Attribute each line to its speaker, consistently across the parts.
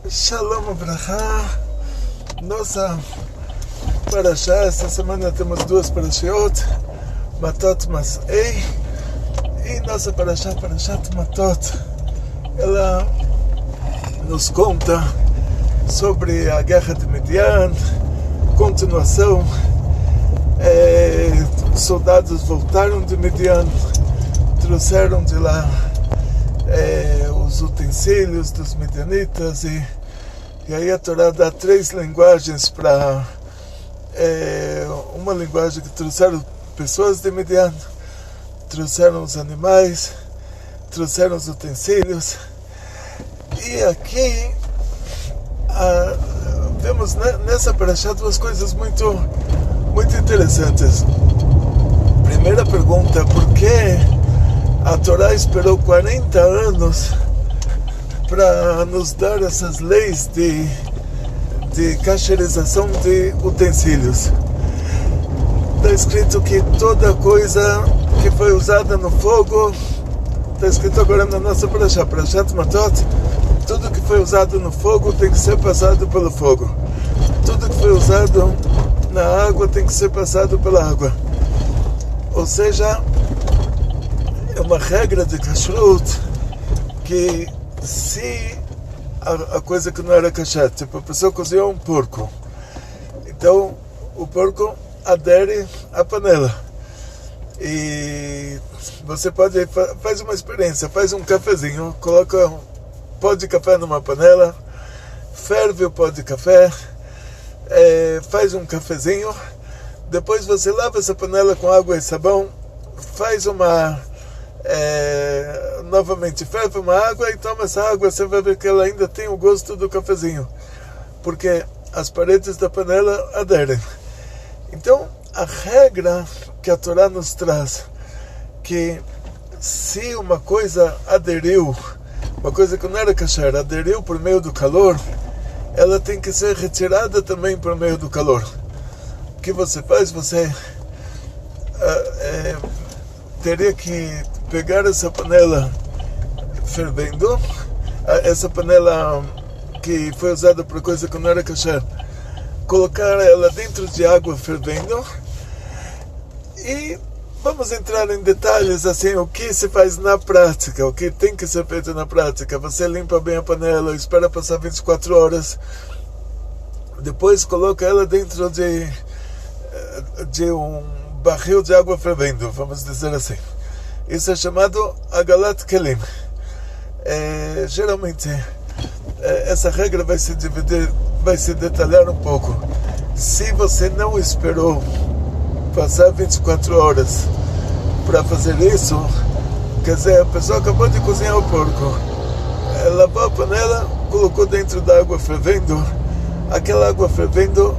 Speaker 1: Shalom Abrahá. Nossa Parashá, esta semana temos duas Parashiot, Matot Mas'ei, e nossa Parashá, Parashat Matot, ela nos conta sobre a guerra de Midian, continuação. Soldados voltaram de Midian, trouxeram de lá os utensílios dos midianitas, e aí a Torá dá três linguagens para uma linguagem que trouxeram pessoas de Midian, trouxeram os animais, trouxeram os utensílios, e aqui vemos nessa parashá duas coisas muito interessantes. Primeira pergunta: por que a Torá esperou 40 anos para nos dar essas leis de cacherização de utensílios? Está escrito que toda coisa que foi usada no fogo, está escrito agora na nossa parashá, Parashat Matot, tudo que foi usado no fogo tem que ser passado pelo fogo. Tudo que foi usado na água tem que ser passado pela água. Ou seja, é uma regra de kashrut que se a coisa que não era kasher, tipo a pessoa cozinhou um porco, então o porco adere à panela, e você pode faz uma experiência, faz um cafezinho, coloca um pó de café numa panela, ferve o pó de café, faz um cafezinho, depois você lava essa panela com água e sabão, faz novamente ferve uma água e toma essa água, você vai ver que ela ainda tem o gosto do cafezinho, porque as paredes da panela aderem. Então a regra que a Torá nos traz, que se uma coisa aderiu, uma coisa que não era kasher, aderiu por meio do calor, ela tem que ser retirada também por meio do calor. O que você faz? Você teria que pegar essa panela fervendo, essa panela que foi usada para coisa que não era kasher, colocar ela dentro de água fervendo, e vamos entrar em detalhes assim, o que se faz na prática, o que tem que ser feito na prática. Você limpa bem a panela, espera passar 24 horas, depois coloca ela dentro de um barril de água fervendo, vamos dizer assim. Isso é chamado Agalat Kelim. Geralmente essa regra vai se detalhar um pouco. Se você não esperou passar 24 horas para fazer isso, quer dizer, a pessoa acabou de cozinhar o porco, lavou a panela, colocou dentro da água fervendo, aquela água fervendo,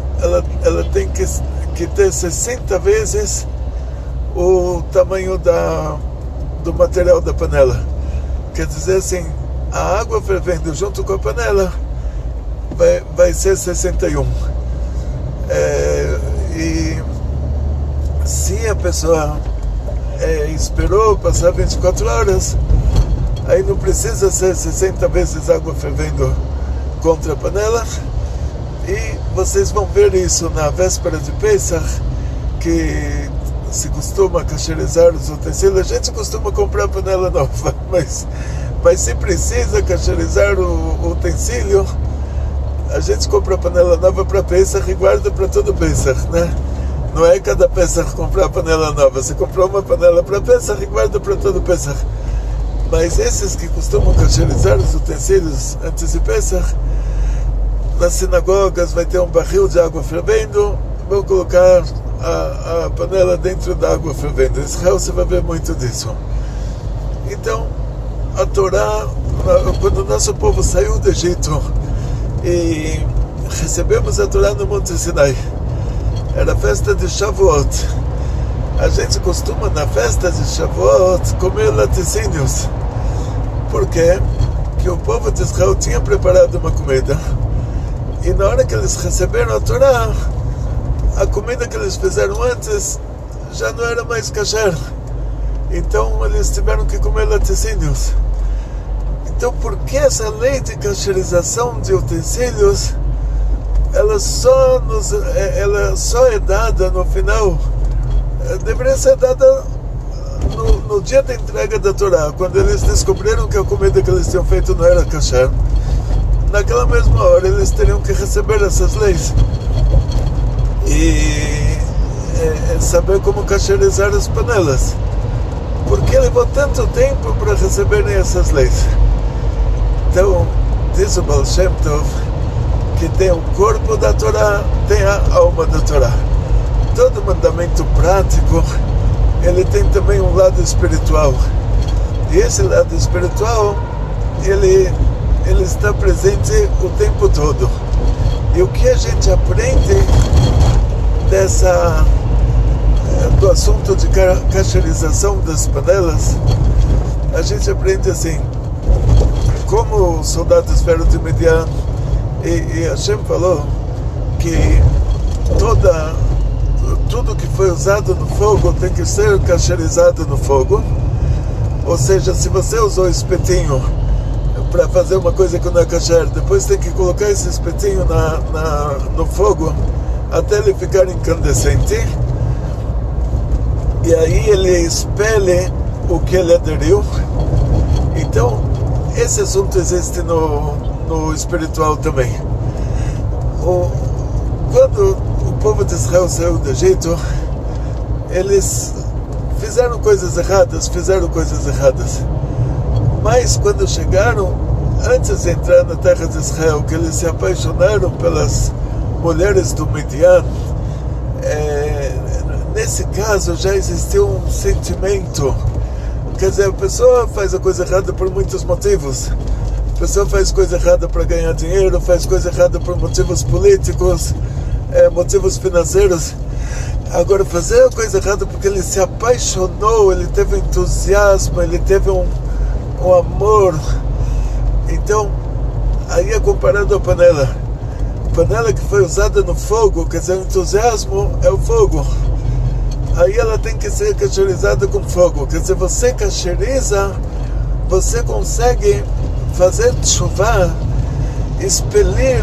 Speaker 1: ela tem que ter 60 vezes o tamanho do material da panela. Quer dizer assim, a água fervendo junto com a panela vai ser 61. E se a pessoa esperou passar 24 horas, aí não precisa ser 60 vezes água fervendo contra a panela. E vocês vão ver isso na véspera de Pesach, que se costuma cacherizar os utensílios. A gente costuma comprar panela nova, mas se precisa cacherizar o utensílio, a gente compra panela nova para Pesach e guarda para todo Pesach, né? Não é cada Pesach comprar panela nova, você comprou uma panela para Pesach e guarda para todo Pesach. Mas esses que costumam cacherizar os utensílios antes de Pesach, nas sinagogas vai ter um barril de água fervendo, vão colocar a panela dentro da água fervendo. Em Israel você vai ver muito disso. Então a Torá, quando o nosso povo saiu do Egito e recebemos a Torá no Monte Sinai, era a festa de Shavuot. A gente costuma na festa de Shavuot comer laticínios. Por quê? Porque o povo de Israel tinha preparado uma comida, e na hora que eles receberam a Torá, a comida que eles fizeram antes já não era mais kasher. Então eles tiveram que comer laticínios. Então, por que essa lei de cacherização de utensílios, ela só é dada no final, deveria ser dada no dia da entrega da Torá, quando eles descobriram que a comida que eles tinham feito não era kasher. Naquela mesma hora eles teriam que receber essas leis e saber como kasherizar as panelas. Porque levou tanto tempo para receberem essas leis. Então, diz o Baal Shem Tov que tem o corpo da Torá, tem a alma da Torá. Todo mandamento prático, ele tem também um lado espiritual. E esse lado espiritual, ele está presente o tempo todo. E o que a gente aprende do assunto de cacherização das panelas, a gente aprende assim, como os soldados vieram de Midian, e Hashem falou que tudo que foi usado no fogo tem que ser cacherizado no fogo. Ou seja, se você usou espetinho para fazer uma coisa que não é kasher, depois tem que colocar esse espetinho no fogo até ele ficar incandescente, e aí ele expele o que ele aderiu. Então, esse assunto existe no espiritual também. Quando o povo de Israel saiu do Egito, eles fizeram coisas erradas, mas quando chegaram, antes de entrar na terra de Israel, que eles se apaixonaram pelas mulheres do Midian, nesse caso já existiu um sentimento. Quer dizer, a pessoa faz a coisa errada por muitos motivos. A pessoa faz coisa errada para ganhar dinheiro, faz coisa errada por motivos políticos, motivos financeiros. Agora, fazer a coisa errada porque ele se apaixonou, ele teve entusiasmo, ele teve um amor. Então, aí é comparado à panela. A panela que foi usada no fogo, quer dizer, o entusiasmo é o fogo. Aí ela tem que ser cacherizada com fogo. Quer dizer, você cacheriza, você consegue fazer chuva, expelir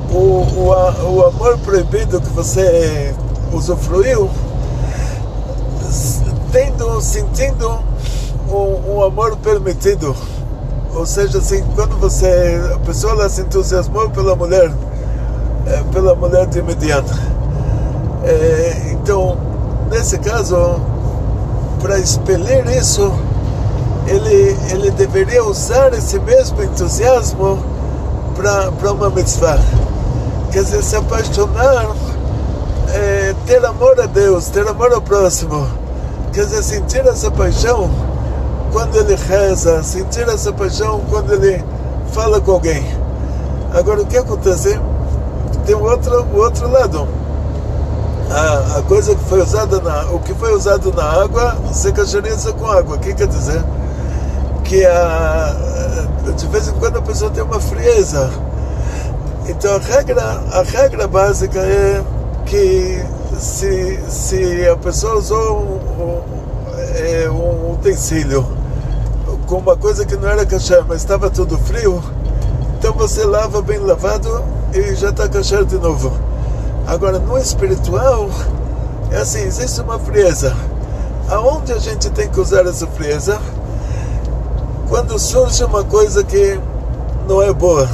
Speaker 1: o amor proibido que você usufruiu, sentindo um amor permitido. Ou seja, assim, quando a pessoa ela se entusiasmou pela mulher de Midian. Então, nesse caso, para expelir isso, ele deveria usar esse mesmo entusiasmo para uma mitzvah. Quer dizer, se apaixonar, ter amor a Deus, ter amor ao próximo. Quer dizer, sentir essa paixão quando ele reza, sentir essa paixão quando ele fala com alguém. Agora, o que acontece? Tem o outro lado. A coisa que foi usada o que foi usado na água se cacheriza com água. O que quer dizer? Que de vez em quando a pessoa tem uma frieza. Então a regra básica é que se a pessoa usou um utensílio com uma coisa que não era kasher, mas estava tudo frio, então você lava bem lavado e já está kasher de novo. Agora, no espiritual, é assim, existe uma frieza. Aonde a gente tem que usar essa frieza? Quando surge uma coisa que não é boa,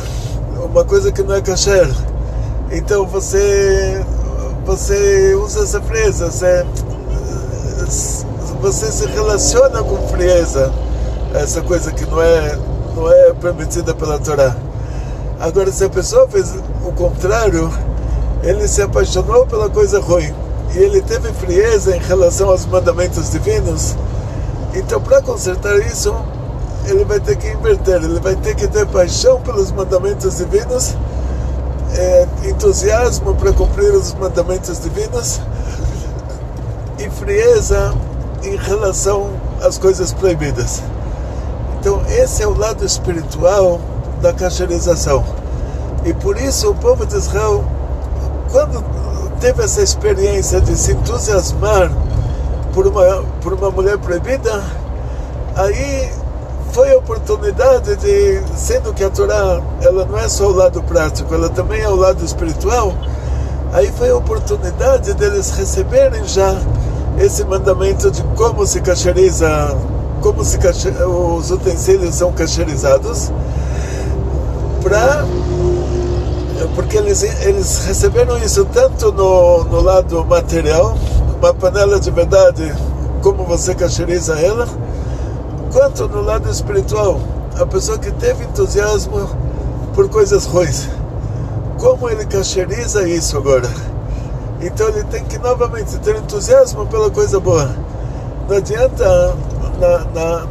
Speaker 1: uma coisa que não é kasher. Então você usa essa frieza, você se relaciona com frieza, essa coisa que não é permitida pela Torá. Agora, se a pessoa fez o contrário, ele se apaixonou pela coisa ruim e ele teve frieza em relação aos mandamentos divinos, então para consertar isso ele vai ter que inverter, ele vai ter que ter paixão pelos mandamentos divinos, entusiasmo para cumprir os mandamentos divinos e frieza em relação às coisas proibidas. Então esse é o lado espiritual da cacherização, e por isso o povo de Israel, quando teve essa experiência de se entusiasmar por uma mulher proibida, aí foi a oportunidade de, sendo que a Torá, ela não é só o lado prático, ela também é o lado espiritual, aí foi a oportunidade deles receberem já esse mandamento de como se cacheriza, os utensílios são cacherizados, porque eles receberam isso tanto no lado material, uma panela de verdade, como você cacheriza ela, quanto no lado espiritual, a pessoa que teve entusiasmo por coisas ruins, como ele cacheriza isso agora? Então ele tem que novamente ter entusiasmo pela coisa boa. Não adianta,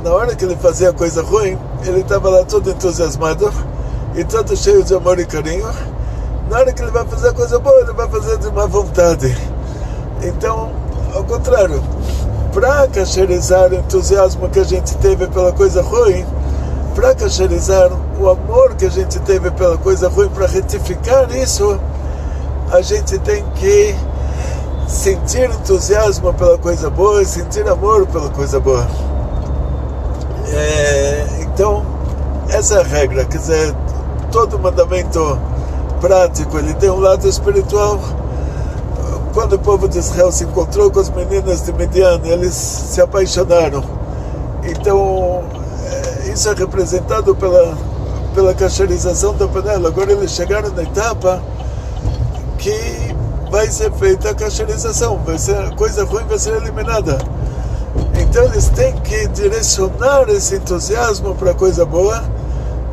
Speaker 1: na hora que ele fazia coisa ruim, ele estava lá todo entusiasmado e todo cheio de amor e carinho. Na hora que ele vai fazer coisa boa, ele vai fazer de má vontade. Então, ao contrário, para cacherizar o entusiasmo que a gente teve pela coisa ruim, para cacherizar o amor que a gente teve pela coisa ruim, para retificar isso, a gente tem que sentir entusiasmo pela coisa boa e sentir amor pela coisa boa. Então, essa é a regra. Quer dizer, todo mandamento prático, ele tem um lado espiritual. Quando o povo de Israel se encontrou com as meninas de Midian, eles se apaixonaram. Então, isso é representado pela cacherização da panela. Agora eles chegaram na etapa que vai ser feita a cacherização, a coisa ruim vai ser eliminada. Então eles têm que direcionar esse entusiasmo para a coisa boa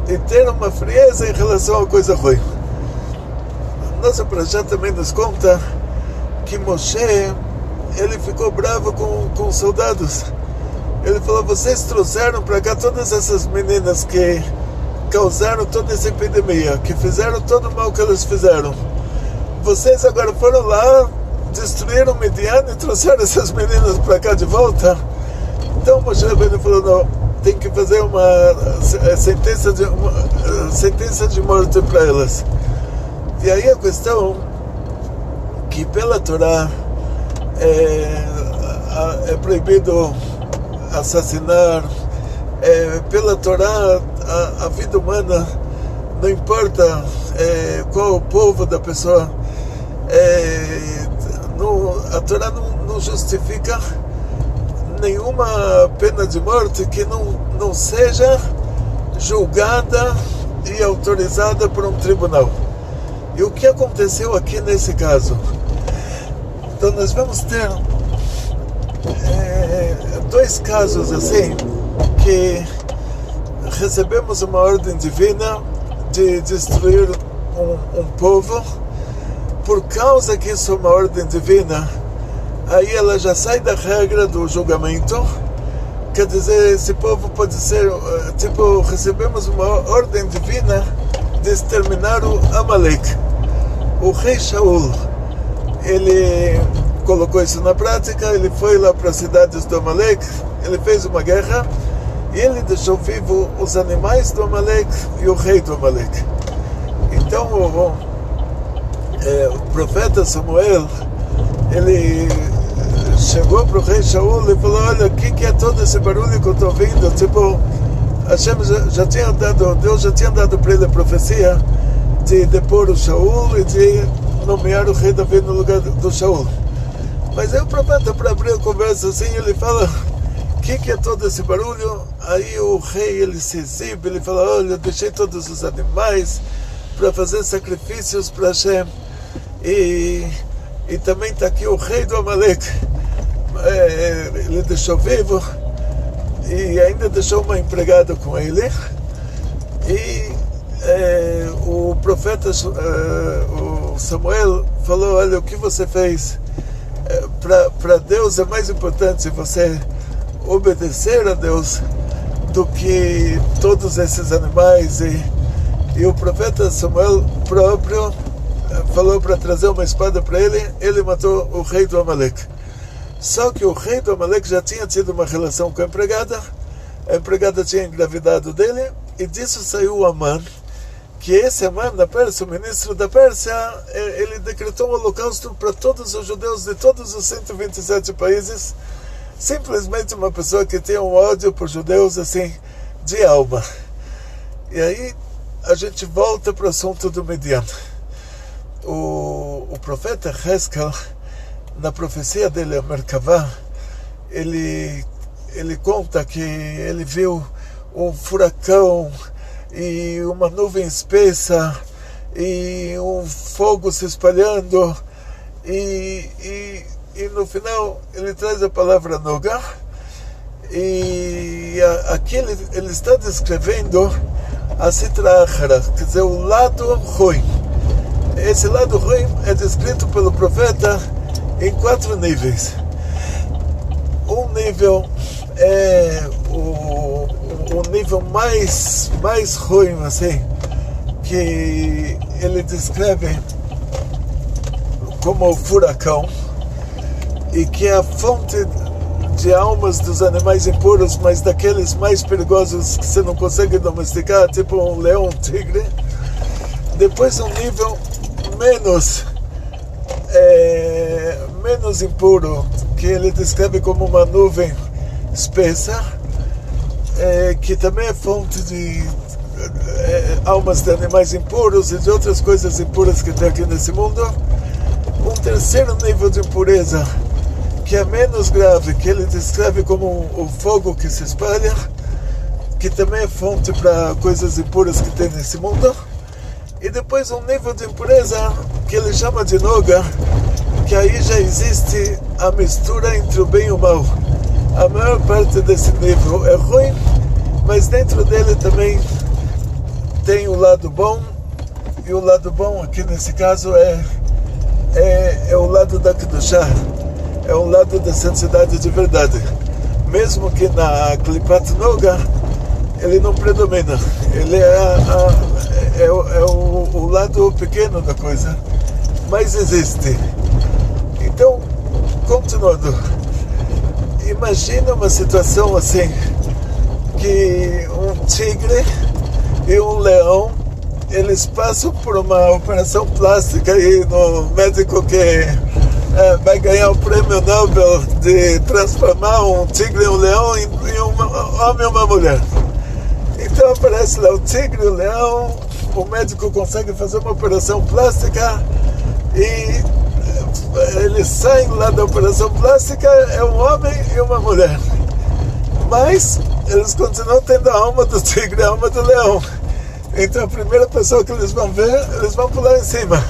Speaker 1: e ter uma frieza em relação à coisa ruim. Nossa Parashá também nos conta que Moshe, ele ficou bravo com os soldados. Ele falou: vocês trouxeram para cá todas essas meninas que causaram toda essa epidemia, que fizeram todo o mal que eles fizeram. Vocês agora foram lá, destruíram Midian e trouxeram essas meninas para cá de volta. Então Moshe Rabbeinu falou: não, tem que fazer uma sentença de morte para elas. E aí a questão que pela Torá é proibido assassinar, pela Torá a vida humana, não importa qual o povo da pessoa, a Torá não justifica nenhuma pena de morte que não seja julgada e autorizada por um tribunal. E o que aconteceu aqui nesse caso? Então nós vamos ter dois casos assim, que recebemos uma ordem divina de destruir um povo. Por causa que isso é uma ordem divina, aí ela já sai da regra do julgamento. Quer dizer, esse povo pode ser, recebemos uma ordem divina de exterminar o Amalek. O rei Shaul, ele colocou isso na prática, ele foi lá para as cidades do Amalek, ele fez uma guerra e ele deixou vivo os animais do Amalek e o rei do Amalek. Então o profeta Samuel, ele chegou para o rei Shaul e falou: olha, o que é todo esse barulho que eu estou ouvindo? Hashem Deus já tinha dado para ele a profecia de depor o Shaul e de nomear o rei Davi no lugar do Shaul. Mas aí o profeta, para abrir a conversa assim, ele fala: o que é todo esse barulho? Aí o rei, ele se exibe, ele fala: olha, eu deixei todos os animais para fazer sacrifícios para Hashem, e também está aqui o rei do Amalek, ele deixou vivo e ainda deixou uma empregada com ele. E o profeta o Samuel falou: olha, o que você fez para Deus é mais importante você obedecer a Deus do que todos esses animais. E o profeta Samuel próprio falou para trazer uma espada para ele. Ele matou o rei do Amalek. Só que o rei do Amalek já tinha tido uma relação com a empregada tinha engravidado dele, e disso saiu o Amã, que esse Amã na Pérsia, o ministro da Pérsia, ele decretou um holocausto para todos os judeus de todos os 127 países. Simplesmente uma pessoa que tinha um ódio por judeus assim de alma. E aí a gente volta para o assunto do Midian. O profeta Hezkel, na profecia dele, a Merkavah, ele conta que ele viu um furacão e uma nuvem espessa e um fogo se espalhando e no final ele traz a palavra Noga, e aqui ele está descrevendo a Sitra Achra, quer dizer, o lado ruim. Esse lado ruim é descrito pelo profeta em 4 níveis. Um nível é o nível mais ruim, assim, que ele descreve como o furacão, e que é a fonte de almas dos animais impuros, mas daqueles mais perigosos que você não consegue domesticar, tipo um leão, um tigre. Depois um nível menos impuro, que ele descreve como uma nuvem espessa, que também é fonte de almas de animais impuros e de outras coisas impuras que tem aqui nesse mundo. Um terceiro nível de impureza, que é menos grave, que ele descreve como o fogo que se espalha, que também é fonte para coisas impuras que tem nesse mundo. E depois um nível de impureza que ele chama de Noga, que aí já existe a mistura entre o bem e o mal. A maior parte desse nível é ruim, mas dentro dele também tem o lado bom, e o lado bom aqui nesse caso é o lado da Kedushá, é o lado da santidade de verdade. Mesmo que na Klipat Noga ele não predomina, ele é o lado pequeno da coisa, mas existe. Então, continuando, imagina uma situação assim, que um tigre e um leão, eles passam por uma operação plástica aí no médico que vai ganhar o prêmio Nobel de transformar um tigre e um leão em um homem e uma mulher. Então aparece lá o tigre e o leão, o médico consegue fazer uma operação plástica e eles saem lá da operação plástica, é um homem e uma mulher. Mas eles continuam tendo a alma do tigre e a alma do leão. Então a primeira pessoa que eles vão ver, eles vão pular em cima.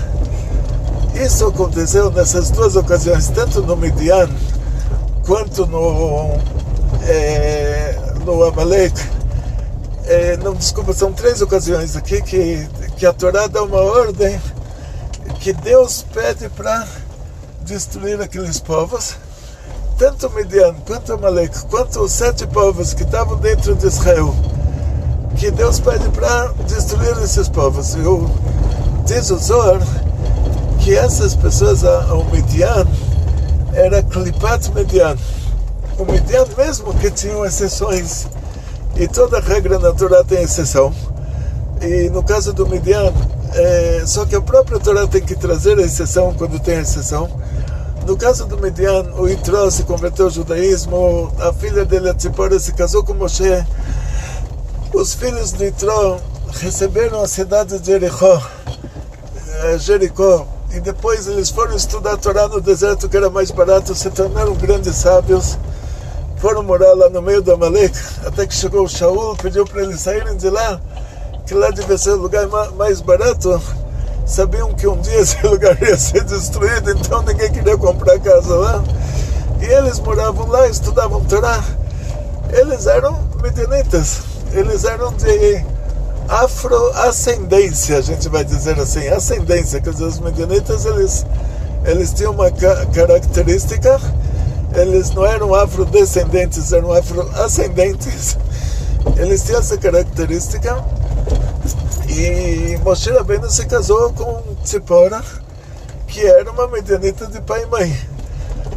Speaker 1: Isso aconteceu nessas 2 ocasiões, tanto no Midian quanto no Amalek. Não, desculpa, são 3 ocasiões aqui que a Torá dá uma ordem que Deus pede para destruir aqueles povos, tanto Midian, quanto Amalek, quanto os 7 povos que estavam dentro de Israel, que Deus pede para destruir esses povos. Diz o Zohar que essas pessoas, o Midian, era Klipat Midian. O Midian, mesmo que tinham exceções, e toda regra na Torá tem exceção, e no caso do Midian, só que a própria Torá tem que trazer a exceção quando tem exceção. No caso do Midian, o Itró se converteu ao judaísmo, a filha dele, a Tzipora, se casou com Moshe. Os filhos do Itró receberam a cidade de Jericó, e depois eles foram estudar a Torá no deserto, que era mais barato, se tornaram grandes sábios, foram morar lá no meio do Amalek, até que chegou o Shaul, pediu para eles saírem de lá, que lá devia ser o lugar mais barato. Sabiam que um dia esse lugar ia ser destruído, então ninguém queria comprar casa lá, e eles moravam lá, estudavam Torá. Eles eram midianitas, eles eram de afro-ascendência, a gente vai dizer assim, ascendência, quer dizer, os midianitas, eles tinham uma característica, eles não eram afrodescendentes, eram afro-ascendentes, eles tinham essa característica. E Moshe Rabbeinu se casou com Tzipora, que era uma midianita de pai e mãe.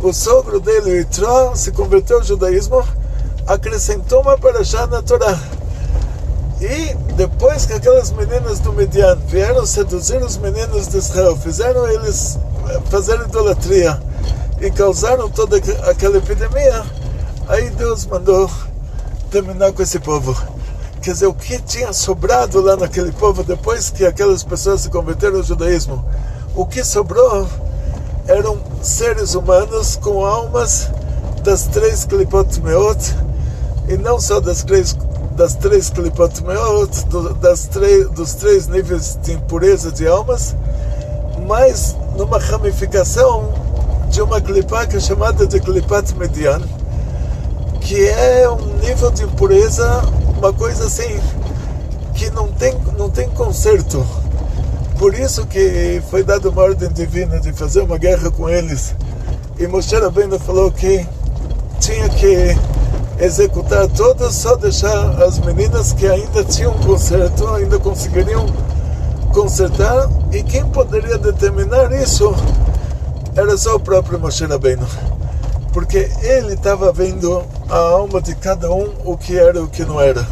Speaker 1: O sogro dele, Itró, se converteu ao judaísmo, acrescentou uma parashá na Torá. E depois que aquelas meninas do Midian vieram seduzir os meninos de Israel, fizeram eles fazer idolatria e causaram toda aquela epidemia, aí Deus mandou terminar com esse povo. quer dizer, o que tinha sobrado lá naquele povo depois que aquelas pessoas se converteram ao judaísmo. O que sobrou eram seres humanos com almas das 3 Klipot Meot, e não só das três Klipot Meot, dos 3 níveis de impureza de almas, mas numa ramificação de uma Klipá que é chamada de Klipat Median, que é um nível de impureza, uma coisa assim, que não tem conserto. Por isso que foi dada uma ordem divina de fazer uma guerra com eles. E Moshe Rabbeinu falou que tinha que executar todas, só deixar as meninas que ainda tinham conserto, ainda conseguiriam consertar. E quem poderia determinar isso era só o próprio Moshe Rabbeinu, porque ele estava vendo a alma de cada um, o que era e o que não era.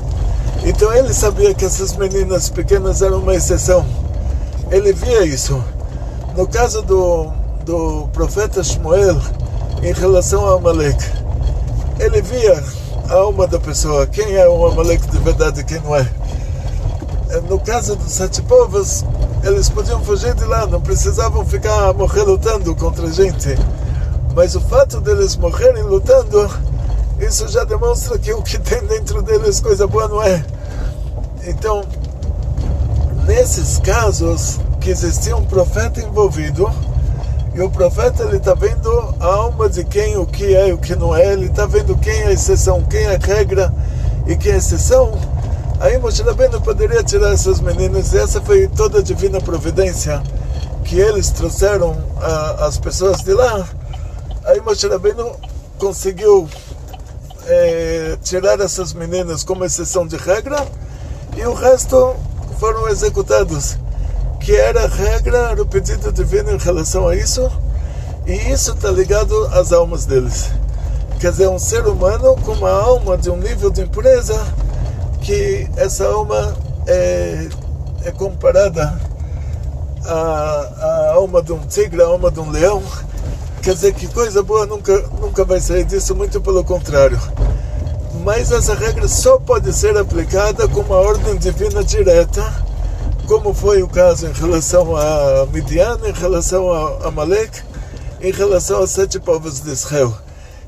Speaker 1: Então ele sabia que essas meninas pequenas eram uma exceção. Ele via isso. No caso do profeta Shmuel, em relação a Amalek, ele via a alma da pessoa, quem é o Amalek de verdade e quem não é. No caso dos 7 povos, eles podiam fugir de lá, não precisavam morrer lutando contra a gente. Mas o fato deles morrerem lutando, isso já demonstra que o que tem dentro deles coisa boa não é. Então, nesses casos que existia um profeta envolvido, e o profeta ele está vendo a alma de quem, o que é e o que não é, ele está vendo quem é a exceção, quem é a regra e quem é a exceção. Aí Moshe Rabbeinu poderia tirar essas meninas, e essa foi toda a divina providência, que eles trouxeram as pessoas de lá. Aí Moshe Rabbeinu conseguiu tirar essas meninas como exceção de regra, e o resto foram executados, que era a regra, era o pedido divino em relação a isso, e isso está ligado às almas deles. Quer dizer, um ser humano com uma alma de um nível de impureza, que essa alma é comparada à alma de um tigre, à alma de um leão. Quer dizer, que coisa boa nunca vai sair disso, muito pelo contrário. Mas essa regra só pode ser aplicada com uma ordem divina direta, como foi o caso em relação a Midian, em relação a Amalek, em relação aos 7 povos de Israel.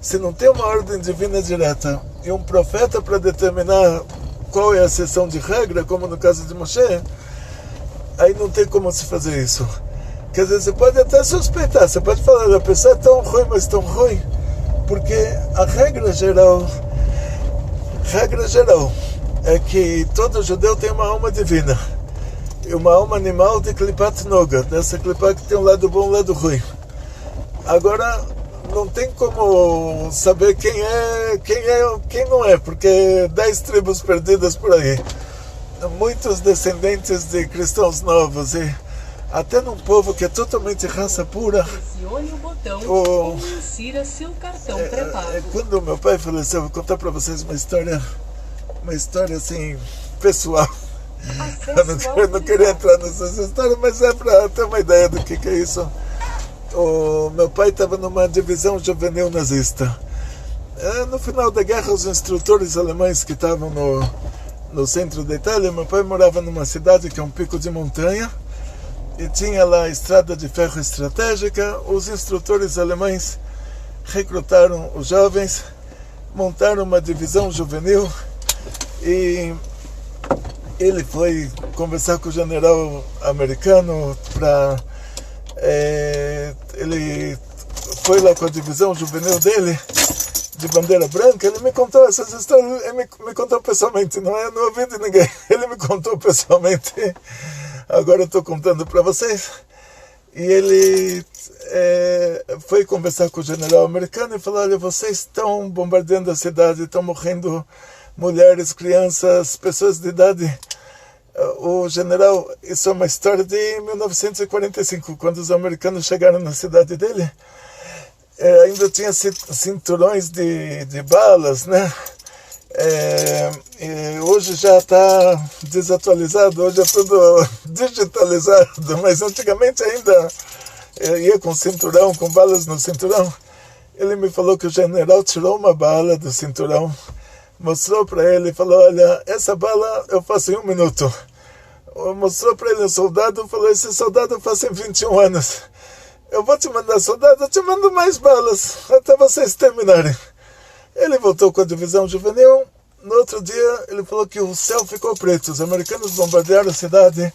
Speaker 1: Se não tem uma ordem divina direta e um profeta para determinar qual é a exceção de regra, como no caso de Moshe, aí não tem como se fazer isso. Quer dizer, você pode até suspeitar, você pode falar, a pessoa é tão ruim, mas tão ruim, porque a regra geral é que todo judeu tem uma alma divina, e uma alma animal de Klipat Noga, dessa Klipat que tem um lado bom e um lado ruim. Agora, não tem como saber quem não é, porque 10 tribos perdidas por aí, muitos descendentes de cristãos novos, e até num povo que é totalmente raça pura.
Speaker 2: Pressione o botão ou insira seu cartão pré-pago.
Speaker 1: Quando meu pai faleceu, vou contar para vocês uma história assim, pessoal. Eu não queria entrar nessas histórias, mas é para ter uma ideia do que é isso. O meu pai estava numa divisão juvenil nazista. No final da guerra, os instrutores alemães que estavam no centro da Itália, meu pai morava numa cidade que é um pico de montanha, e tinha lá a estrada de ferro estratégica. Os instrutores alemães recrutaram os jovens, montaram uma divisão juvenil, e ele foi conversar com o general americano ele foi lá com a divisão juvenil dele, de bandeira branca. Ele me contou essas histórias, ele me contou pessoalmente, não ouvi de ninguém, ele me contou pessoalmente, agora eu estou contando para vocês. E ele foi conversar com o general americano e falou: olha, vocês estão bombardeando a cidade, estão morrendo mulheres, crianças, pessoas de idade. O general, isso é uma história de 1945, quando os americanos chegaram na cidade dele, ainda tinha cinturões de balas, né? E hoje já está desatualizado, hoje é tudo digitalizado, mas antigamente ainda ia com cinturão, com balas no cinturão. Ele me falou que o general tirou uma bala do cinturão, mostrou para ele e falou, olha, essa bala eu faço em 1 minuto. Mostrou para ele um soldado, falou, esse soldado eu faço em 21 anos. Eu vou te mandar soldado, eu te mando mais balas, até vocês terminarem. Ele voltou com a divisão juvenil. No outro dia, ele falou que o céu ficou preto. Os americanos bombardearam a cidade.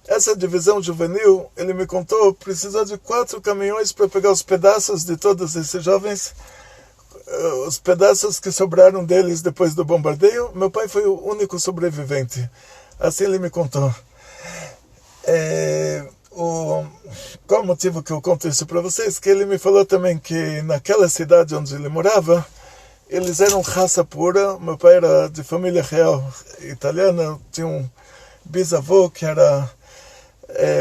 Speaker 1: Essa divisão juvenil, ele me contou, precisou de 4 caminhões para pegar os pedaços de todos esses jovens, os pedaços que sobraram deles depois do bombardeio. Meu pai foi o único sobrevivente. Assim ele me contou. Qual o motivo que eu conto isso para vocês? Que ele me falou também que naquela cidade onde ele morava, eles eram raça pura. Meu pai era de família real italiana, tinha um bisavô que era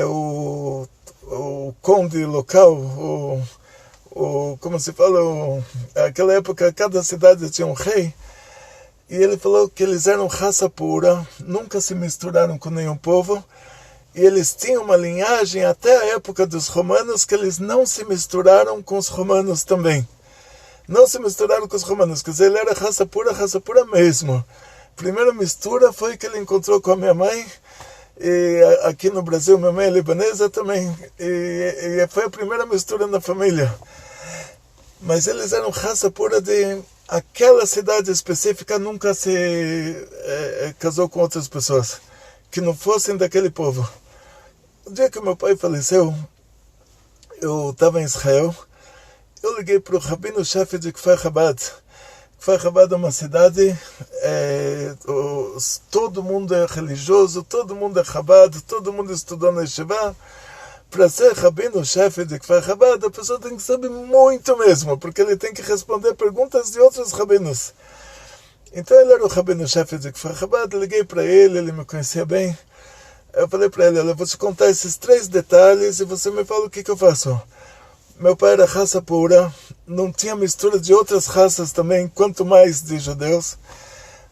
Speaker 1: o conde local, como se fala, naquela época cada cidade tinha um rei, e ele falou que eles eram raça pura, nunca se misturaram com nenhum povo, e eles tinham uma linhagem até a época dos romanos que eles não se misturaram com os romanos também. Não se misturaram com os romanos, quer dizer, ele era raça pura mesmo. A primeira mistura foi que ele encontrou com a minha mãe, e aqui no Brasil minha mãe é libanesa também, e foi a primeira mistura na família. Mas eles eram raça pura de aquela cidade específica, nunca se casou com outras pessoas que não fossem daquele povo. O dia que meu pai faleceu, eu estava em Israel, eu liguei para o rabino-chefe de Kfar Chabad. Kfar Chabad é uma cidade, todo mundo é religioso, todo mundo é Chabad, todo mundo estudou na Yeshiva. Para ser rabino-chefe de Kfar Chabad, a pessoa tem que saber muito mesmo, porque ele tem que responder perguntas de outros rabinos. Então ele era o rabino-chefe de Kfar Chabad, liguei para ele me conhecia bem. Eu falei para ele, olha, eu vou te contar esses 3 detalhes e você me fala o que eu faço. Meu pai era raça pura, não tinha mistura de outras raças também, quanto mais de judeus.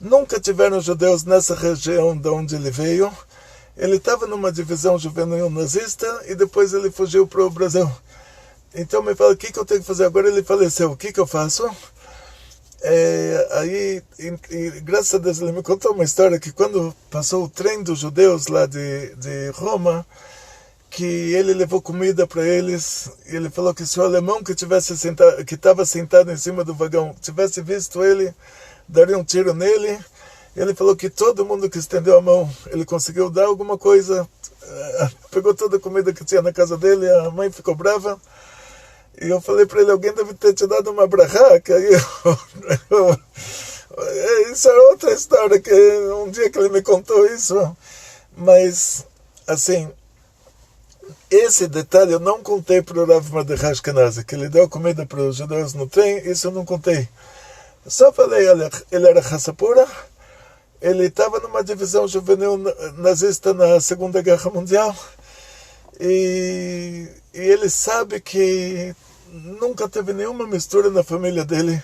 Speaker 1: Nunca tiveram judeus nessa região de onde ele veio. Ele estava numa divisão juvenil nazista e depois ele fugiu para o Brasil. Então me fala, o que eu tenho que fazer agora? Ele faleceu, o que eu faço? Graças a Deus ele me contou uma história que quando passou o trem dos judeus lá de Roma, que ele levou comida para eles, e ele falou que se o alemão que estava sentado em cima do vagão tivesse visto ele, daria um tiro nele. Ele falou que todo mundo que estendeu a mão, ele conseguiu dar alguma coisa, pegou toda a comida que tinha na casa dele, a mãe ficou brava, e eu falei para ele, alguém deve ter te dado uma brachá, que aí isso é outra história, que um dia que ele me contou isso, mas, assim, esse detalhe eu não contei para o Rav Mordechai Ashkenazi, que ele deu comida para os judeus no trem, isso eu não contei. Só falei, olha, ele era raça pura, ele estava numa divisão juvenil nazista na Segunda Guerra Mundial, e ele sabe que nunca teve nenhuma mistura na família dele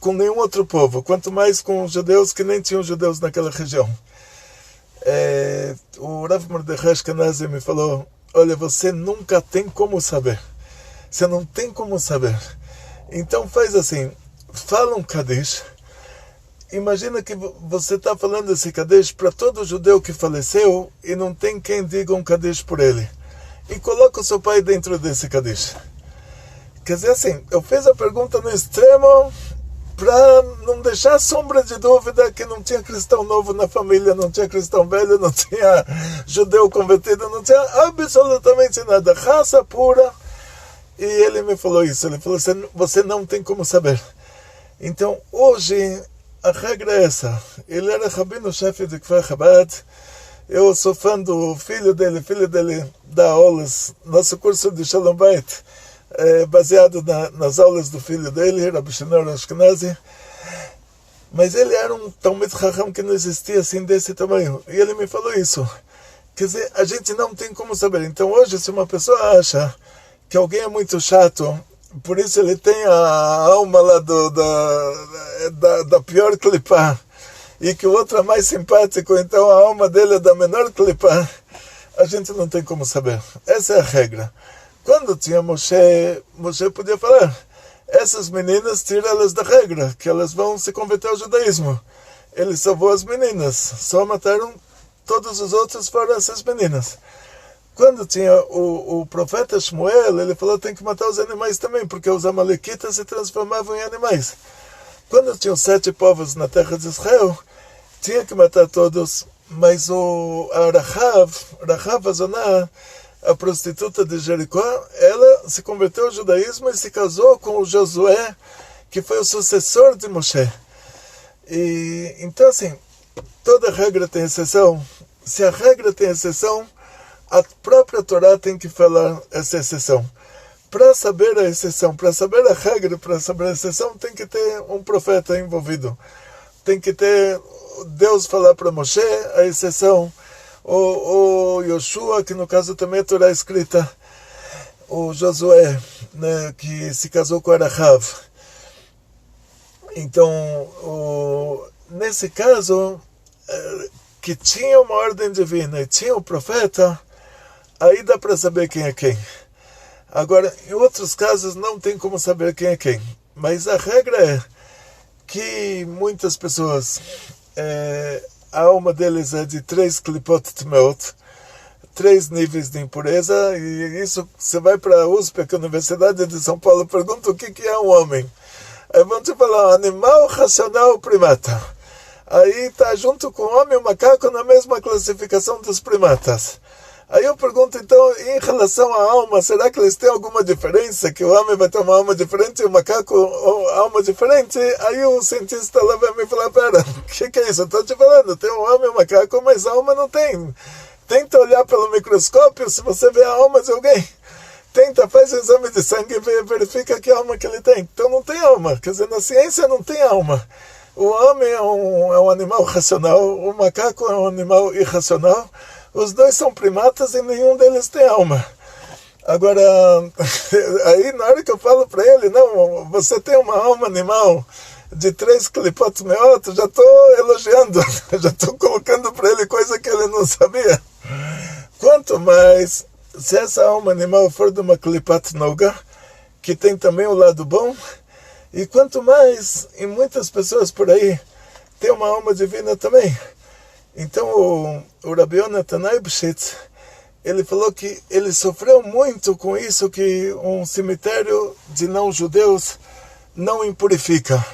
Speaker 1: com nenhum outro povo, quanto mais com os judeus que nem tinham judeus naquela região. O Rav Mordechai Ashkenazi me falou, olha, você nunca tem como saber. Você não tem como saber. Então faz assim, fala um Kaddish. Imagina que você está falando esse Kaddish para todo judeu que faleceu e não tem quem diga um Kaddish por ele. E coloca o seu pai dentro desse Kaddish. Quer dizer assim, eu fiz a pergunta no extremo para não deixar sombra de dúvida que não tinha cristão novo na família, não tinha cristão velho, não tinha judeu convertido, não tinha absolutamente nada, raça pura. E ele me falou isso, ele falou, você não tem como saber. Então hoje a regra é essa, ele era rabino-chefe de Kfar Chabad, eu sou fã do filho dele dá aulas, nosso curso de Shalom Bait, baseado nas aulas do filho dele, Rabbi Shneur Ashkenazi, mas ele era um Talmid Chacham que não existia assim desse tamanho, e ele me falou isso, quer dizer, a gente não tem como saber. Então hoje, se uma pessoa acha que alguém é muito chato, por isso ele tem a alma lá da pior clipá, e que o outro é mais simpático, então a alma dele é da menor clipá, a gente não tem como saber. Essa é a regra. Quando tinha Moshe podia falar, essas meninas, tira elas da regra, que elas vão se converter ao judaísmo. Ele salvou as meninas, só mataram todos os outros fora essas meninas. Quando tinha o profeta Shmuel, ele falou, tem que matar os animais também, porque os amalequitas se transformavam em animais. Quando tinham 7 povos na terra de Israel, tinha que matar todos, mas a Rahav Azoná, a prostituta de Jericó, ela se converteu ao judaísmo e se casou com o Josué, que foi o sucessor de Moshe. E então, assim, toda regra tem exceção. Se a regra tem exceção, a própria Torá tem que falar essa exceção. Para saber a exceção, para saber a regra, para saber a exceção, tem que ter um profeta envolvido. Tem que ter Deus falar para Moshe a exceção. O Yoshua, que no caso também é Torá escrita, o Josué, né, que se casou com a Rahav. Então, nesse caso, que tinha uma ordem divina e tinha o profeta, aí dá para saber quem é quem. Agora, em outros casos, não tem como saber quem é quem. Mas a regra é que muitas pessoas... a alma deles é de 3 klipot tmeot, 3 níveis de impureza, e isso, você vai para a USP, que é a Universidade de São Paulo, pergunta o que é um homem. Aí vão te falar, animal racional primata. Aí está junto com o homem e o macaco na mesma classificação dos primatas. Aí eu pergunto, então, em relação à alma, será que eles têm alguma diferença? Que o homem vai ter uma alma diferente e o macaco alma diferente? Aí o cientista lá vai me falar, pera, o que é isso? Eu estou te falando, tem um homem e um macaco, mas a alma não tem. Tenta olhar pelo microscópio se você vê a alma de alguém. Tenta, faz um exame de sangue e verifica que alma que ele tem. Então não tem alma, quer dizer, na ciência não tem alma. O homem é um animal racional, o macaco é um animal irracional. Os dois são primatas e nenhum deles tem alma. Agora, aí na hora que eu falo para ele, não, você tem uma alma animal de 3 klipot meot, já estou elogiando, já estou colocando para ele coisa que ele não sabia. Quanto mais, se essa alma animal for de uma klipat noga, que tem também o lado bom, e quanto mais, em muitas pessoas por aí, tem uma alma divina também. Então o Rabbi Yonatan Eibschitz, ele falou que ele sofreu muito com isso, que um cemitério de não-judeus não impurifica.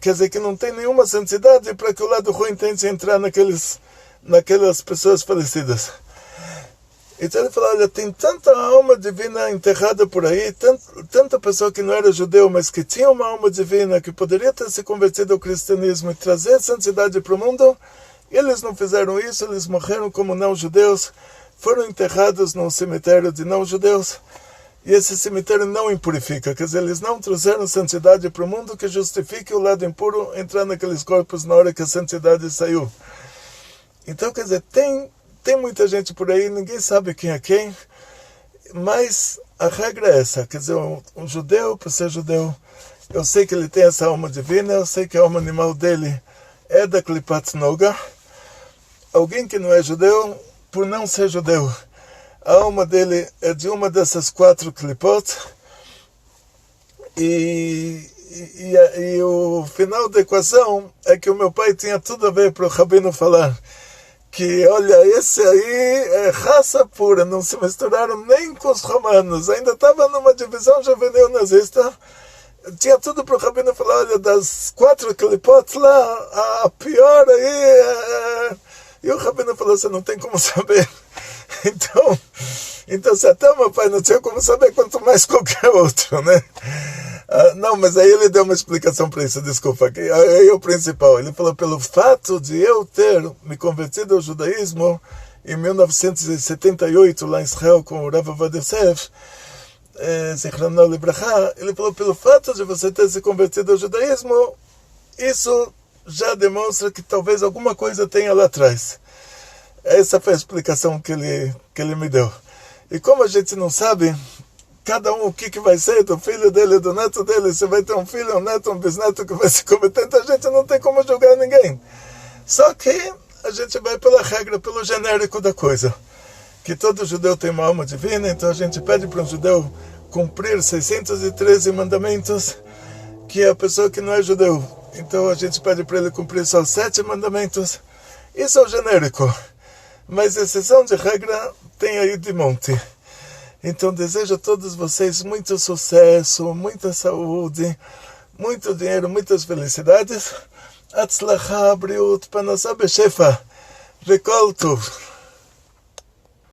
Speaker 1: Quer dizer que não tem nenhuma santidade para que o lado ruim tente entrar naquelas pessoas falecidas. Então ele falou, olha, tem tanta alma divina enterrada por aí, tanta pessoa que não era judeu, mas que tinha uma alma divina, que poderia ter se convertido ao cristianismo e trazer santidade para o mundo. Eles não fizeram isso, eles morreram como não-judeus, foram enterrados num cemitério de não-judeus, e esse cemitério não impurifica, quer dizer, eles não trouxeram santidade para o mundo que justifique o lado impuro entrar naqueles corpos na hora que a santidade saiu. Então, quer dizer, tem muita gente por aí, ninguém sabe quem é quem, mas a regra é essa, quer dizer, um judeu, para ser judeu, eu sei que ele tem essa alma divina, eu sei que a alma animal dele é da klipat noga. Alguém que não é judeu, por não ser judeu, a alma dele é de uma dessas 4 klipot, e o final da equação é que o meu pai tinha tudo a ver para o Rabino falar que, olha, esse aí é raça pura, não se misturaram nem com os romanos, ainda estava numa divisão juvenil nazista. Tinha tudo para o Rabino falar, olha, das 4 klipot lá, a pior aí E o Rabino falou, você não tem como saber. Então se até o meu pai não tinha como saber, quanto mais qualquer outro, né? Não, mas aí ele deu uma explicação para isso, desculpa. Aí é o principal. Ele falou, pelo fato de eu ter me convertido ao judaísmo em 1978, lá em Israel, com o Rav Ovadia Yosef, Zichrono Libraha, ele falou, pelo fato de você ter se convertido ao judaísmo, isso já demonstra que talvez alguma coisa tenha lá atrás. Essa foi a explicação que ele me deu. E como a gente não sabe, cada um o que vai ser, do filho dele, do neto dele, se vai ter um filho, um neto, um bisneto que vai se converter, então a gente não tem como julgar ninguém. Só que a gente vai pela regra, pelo genérico da coisa. Que todo judeu tem uma alma divina, então a gente pede para um judeu cumprir 613 mandamentos, que é a pessoa que não é judeu. Então a gente pede para ele cumprir só 7 mandamentos. Isso é o genérico. Mas exceção de regra tem aí de monte. Então desejo a todos vocês muito sucesso, muita saúde, muito dinheiro, muitas felicidades. Atzlacha, briut, panasá beshefa, vekol tov.